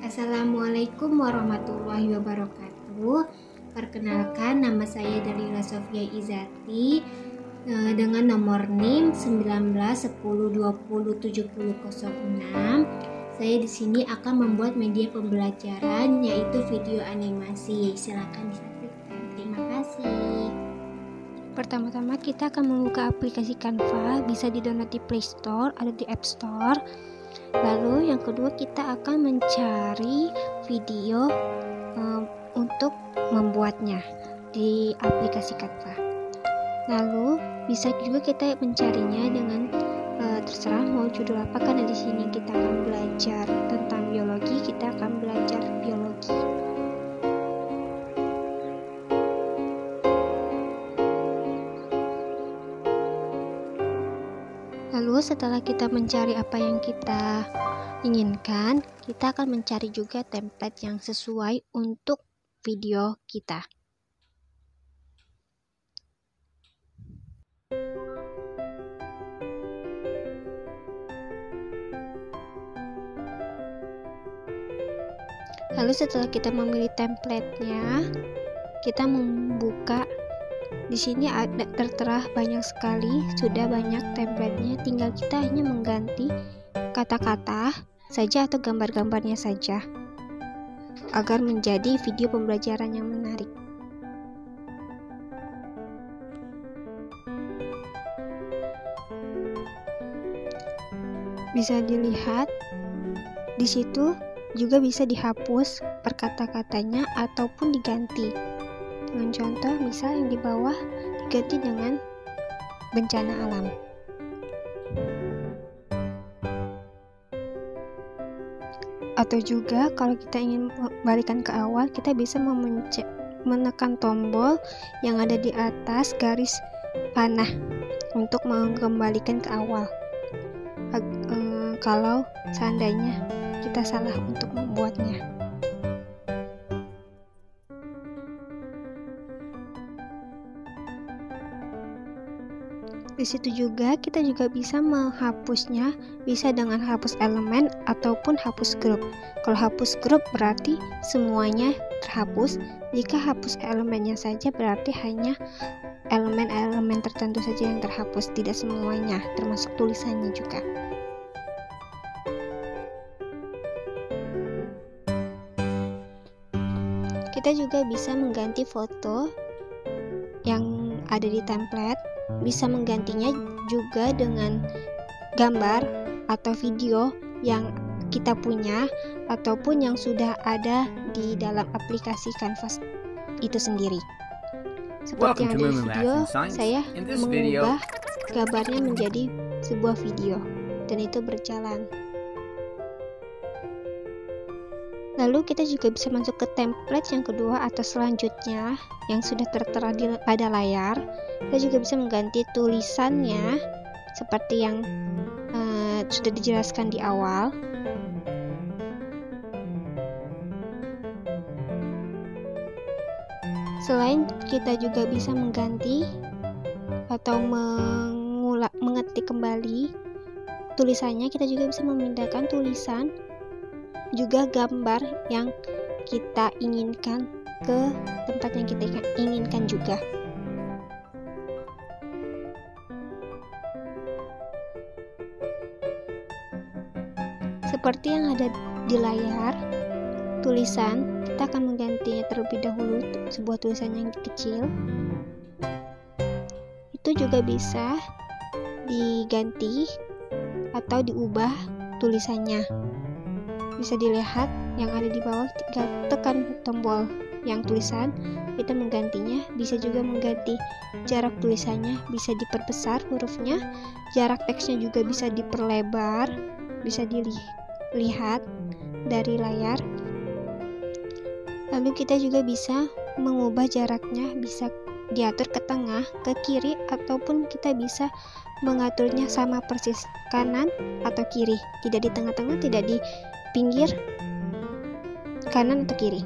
Assalamualaikum warahmatullahi wabarakatuh. Perkenalkan, nama saya Dalila Sofia Izati dengan nomor NIM 1910207006. Saya di sini akan membuat media pembelajaran yaitu video animasi. Silakan disaksikan. Terima kasih. Pertama-tama kita akan membuka aplikasi Canva, bisa di-download di Play Store atau di App Store. Lalu yang kedua kita akan mencari video untuk membuatnya di aplikasi Canva. Lalu bisa juga kita mencarinya dengan terserah mau judul apa, karena di sini kita akan belajar tentang biologi, kita akan belajar biologi. Lalu setelah kita mencari apa yang kita inginkan, kita akan mencari juga template yang sesuai untuk video kita. Lalu setelah kita memilih template-nya, kita membuka. Di sini ada tertera banyak sekali, sudah banyak template-nya, tinggal kita hanya mengganti kata-kata saja atau gambar-gambarnya saja agar menjadi video pembelajaran yang menarik. Bisa dilihat di situ juga bisa dihapus per kata-katanya ataupun diganti. Dengan contoh, misal yang di bawah diganti dengan bencana alam. Atau juga kalau kita ingin balikan ke awal, kita bisa menekan tombol yang ada di atas garis panah untuk mengembalikan ke awal. Kalau seandainya kita salah untuk membuatnya. Di situ juga kita juga bisa menghapusnya, bisa dengan hapus elemen ataupun hapus grup. Kalau hapus grup berarti semuanya terhapus, jika hapus elemennya saja berarti hanya elemen-elemen tertentu saja yang terhapus, tidak semuanya, termasuk tulisannya juga. Kita juga bisa mengganti foto yang ada di template, bisa menggantinya juga dengan gambar atau video yang kita punya ataupun yang sudah ada di dalam aplikasi Canva itu sendiri. Seperti yang ada di video, saya mengubah gambarnya menjadi sebuah video dan itu berjalan. Lalu kita juga bisa masuk ke template yang kedua atau selanjutnya yang sudah tertera pada layar. Kita juga bisa mengganti tulisannya seperti yang sudah dijelaskan di awal. Selain kita juga bisa mengganti atau mengetik kembali tulisannya, kita juga bisa memindahkan tulisan juga gambar yang kita inginkan ke tempat yang kita inginkan juga. Seperti yang ada di layar, tulisan kita akan menggantinya terlebih dahulu sebuah tulisan yang kecil. Itu juga bisa diganti atau diubah tulisannya. Bisa dilihat yang ada di bawah, tinggal tekan tombol yang tulisan, kita menggantinya. Bisa juga mengganti jarak tulisannya, bisa diperbesar hurufnya, jarak teksnya juga bisa diperlebar, bisa dilihat dari layar. Lalu kita juga bisa mengubah jaraknya, bisa diatur ke tengah, ke kiri, ataupun kita bisa mengaturnya sama persis kanan atau kiri, tidak di tengah-tengah, tidak di pinggir kanan atau kiri.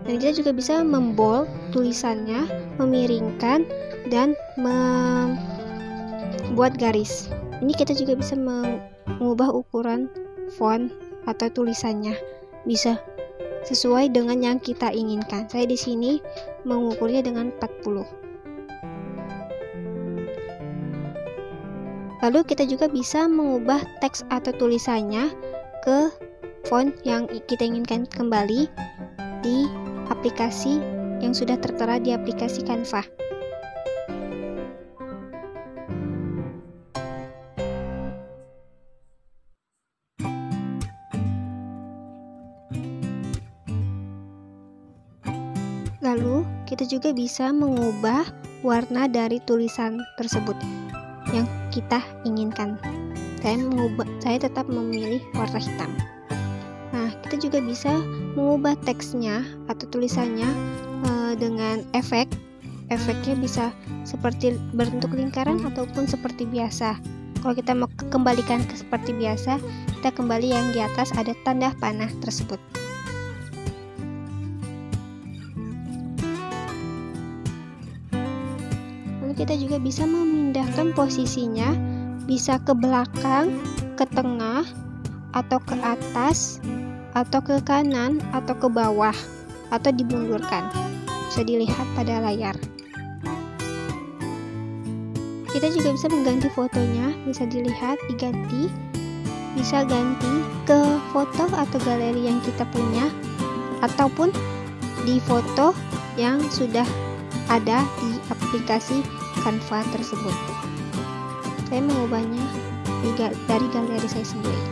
Dan kita juga bisa membold tulisannya, memiringkan dan membuat garis. Ini kita juga bisa mengubah ukuran font atau tulisannya. Bisa sesuai dengan yang kita inginkan. Saya di sini mengukurnya dengan 40. Lalu kita juga bisa mengubah teks atau tulisannya ke font yang kita inginkan kembali di aplikasi yang sudah tertera di aplikasi Canva. Lalu kita juga bisa mengubah warna dari tulisan tersebut yang kita inginkan. Saya tetap memilih warna hitam. Nah, kita juga bisa mengubah teksnya atau tulisannya dengan efek. Efeknya bisa seperti berbentuk lingkaran ataupun seperti biasa. Kalau kita mau kembalikan ke seperti biasa, kita kembali yang di atas ada tanda panah tersebut. Lalu kita juga bisa memindahkan posisinya, bisa ke belakang, ke tengah, atau ke atas, atau ke kanan, atau ke bawah, atau dimundurkan. Bisa dilihat pada layar. Kita juga bisa mengganti fotonya, bisa dilihat, diganti. Bisa ganti ke foto atau galeri yang kita punya, ataupun di foto yang sudah ada di aplikasi Canva tersebut. Saya mengubahnya dari galeri saya sendiri.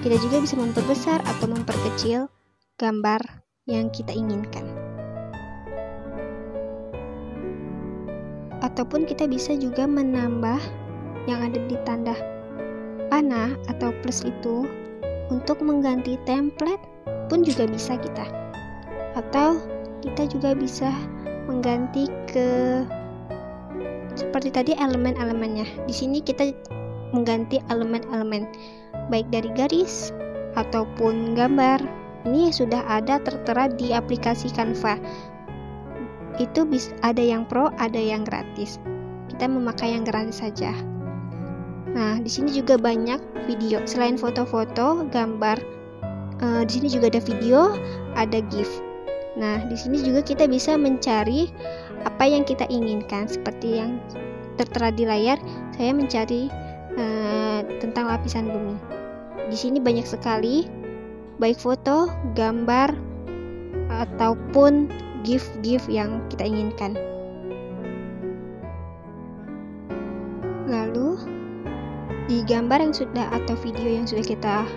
Kita juga bisa memperbesar atau memperkecil gambar yang kita inginkan. Ataupun kita bisa juga menambah yang ada di tanda panah atau plus itu untuk mengganti template pun juga bisa kita. Atau kita juga bisa mengganti ke seperti tadi elemen-elemennya. Di sini kita mengganti elemen-elemen baik dari garis ataupun gambar. Ini sudah ada tertera di aplikasi Canva. Itu bisa ada yang pro, ada yang gratis. Kita memakai yang gratis saja. Nah, di sini juga banyak video. Selain foto-foto, gambar, di sini juga ada video, ada GIF. Nah, di sini juga kita bisa mencari apa yang kita inginkan. Seperti yang tertera di layar, saya mencari tentang lapisan bumi. Di sini banyak sekali, baik foto, gambar, ataupun GIF yang kita inginkan. Lalu, di gambar yang sudah atau video yang sudah kita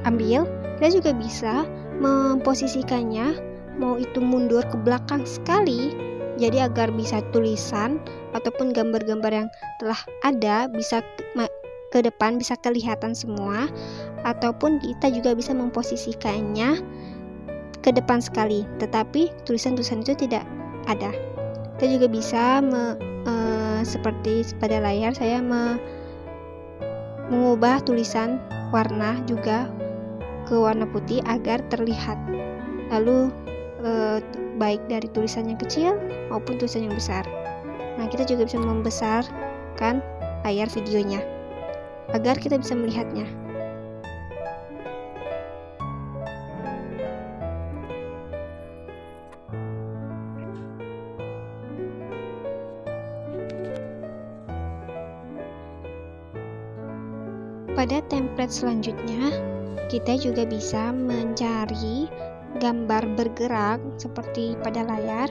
ambil, kita juga bisa memposisikannya, mau itu mundur ke belakang sekali, jadi agar bisa tulisan ataupun gambar-gambar yang telah ada bisa ke depan, bisa kelihatan semua, ataupun kita juga bisa memposisikannya ke depan sekali, tetapi tulisan-tulisan itu tidak ada. Kita juga bisa seperti pada layar, saya mengubah tulisan warna juga ke warna putih agar terlihat. Lalu baik dari tulisan yang kecil maupun tulisan yang besar. Nah, kita juga bisa membesarkan layar videonya agar kita bisa melihatnya. Pada template selanjutnya, kita juga bisa mencari gambar bergerak seperti pada layar.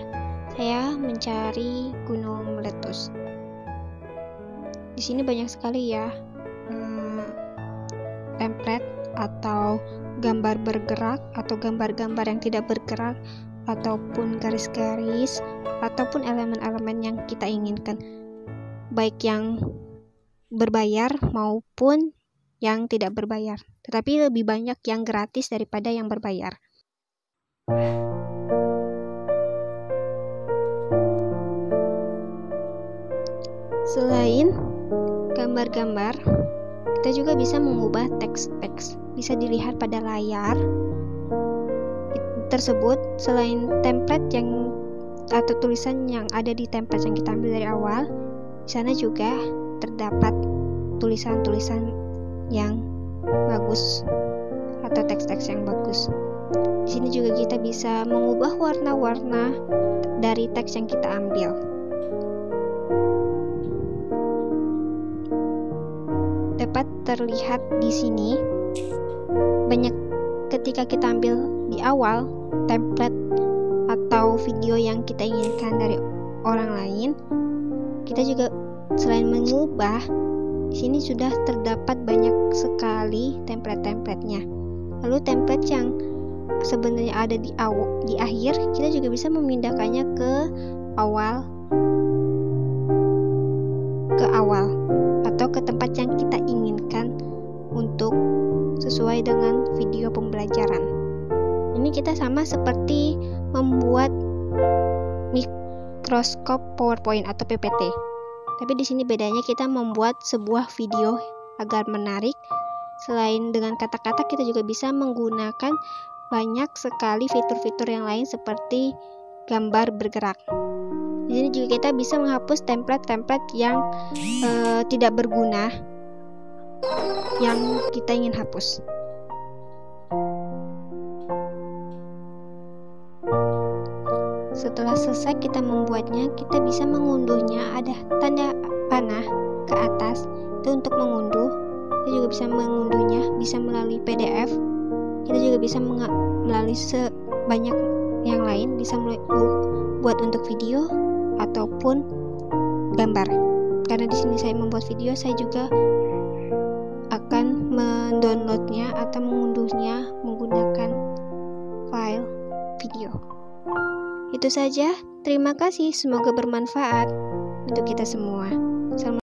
Saya mencari gunung meletus. Di sini banyak sekali ya template atau gambar bergerak atau gambar-gambar yang tidak bergerak ataupun garis-garis ataupun elemen-elemen yang kita inginkan, baik yang berbayar maupun yang tidak berbayar, tetapi lebih banyak yang gratis daripada yang berbayar. Selain gambar-gambar, kita juga bisa mengubah teks-teks. Bisa dilihat pada layar tersebut. Selain template yang atau tulisan yang ada di template yang kita ambil dari awal, di sana juga terdapat tulisan-tulisan yang bagus atau teks-teks yang bagus. Di sini juga kita bisa mengubah warna-warna dari teks yang kita ambil. Dapat terlihat di sini banyak ketika kita ambil di awal template atau video yang kita inginkan dari orang lain, kita juga selain mengubah, di sini sudah terdapat banyak sekali template-templatenya. Lalu template yang sebenarnya ada di akhir, kita juga bisa memindahkannya ke awal atau ke tempat yang kita inginkan untuk sesuai dengan video pembelajaran. Ini kita sama seperti membuat mikroskop PowerPoint atau PPT. Tapi di sini bedanya kita membuat sebuah video agar menarik. Selain dengan kata-kata, kita juga bisa menggunakan banyak sekali fitur-fitur yang lain seperti gambar bergerak. Di sini juga kita bisa menghapus template-template yang tidak berguna yang kita ingin hapus. Setelah selesai kita membuatnya, kita bisa mengunduhnya. Ada tanda panah ke atas itu untuk mengunduh. Kita juga bisa mengunduhnya, bisa melalui PDF. Kita juga bisa melalui sebanyak yang lain, bisa buat untuk video ataupun gambar. Karena di sini saya membuat video, saya juga akan mendownloadnya atau mengunduhnya menggunakan file video. Itu saja, terima kasih, semoga bermanfaat untuk kita semua.